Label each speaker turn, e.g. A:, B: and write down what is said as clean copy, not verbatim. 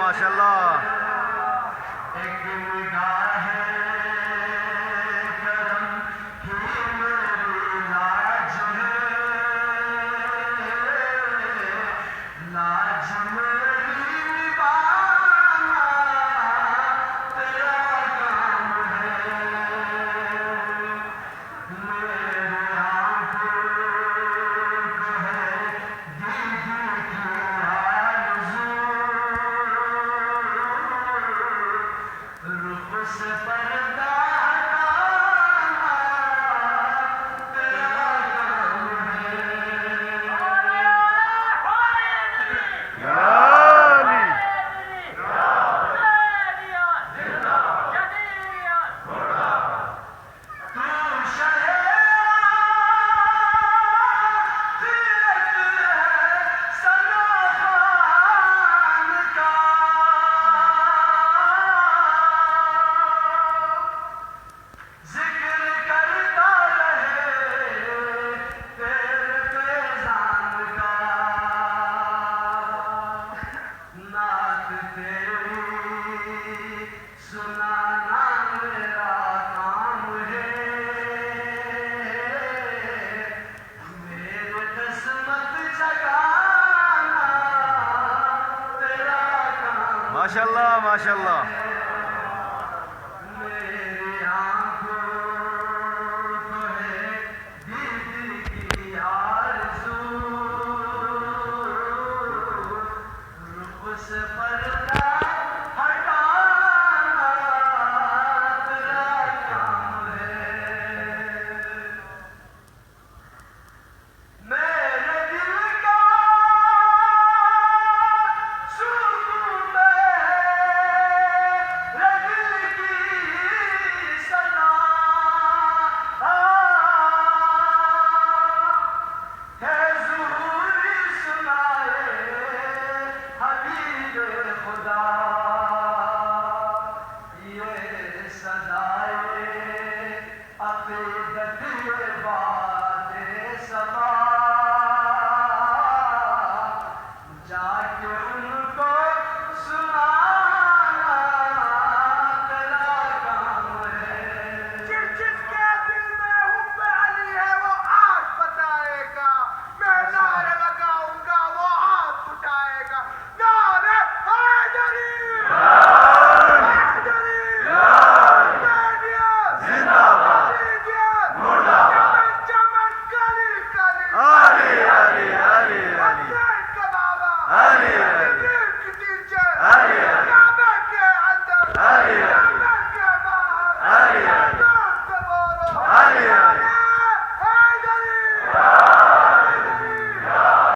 A: ماشاءاللہ
B: ایک نگاہ کرم ہی میری لاج ہے، لاج میری نبھانا تیرا کام ہے، میرے آنکھوں کو ہے دیدی کی آرزو، رخ سے پردہ ہٹانا تیرا کام ہے۔ سنانا میرا کام ہے، میرے قسمت جگانا تیرا کام ہے۔
A: ماشاءاللہ ماشاءاللہ
B: میری آنکھوں کو ہے دیدی کی آرزو، رخ سے پردہ ہٹانا تیرا کام ہے، میرے دل کا سکون میرے دل کی صدا ہے، ضروری سنائے حبیب خدا، یہ صدائے عقیدت یہ بات صبا، جا کے ان کو سنانا تیرا کام ہے۔
C: جس کے دل میں حب علی ہے وہ آج بتائے گا، میں نعرے لگاؤں گا وہ ہاتھ اٹھائے گا، نعرے حیدری حیدری
A: زندہ باد مردہ باد
C: چمن کلی کلی
A: علی علی علی علی
C: حسین کا بابا
A: علی علی
C: جبریل کی ٹیچر
A: علی علی
C: کعبہ کے اندر
A: علی علی
C: کعبہ کے باہر
A: علی علی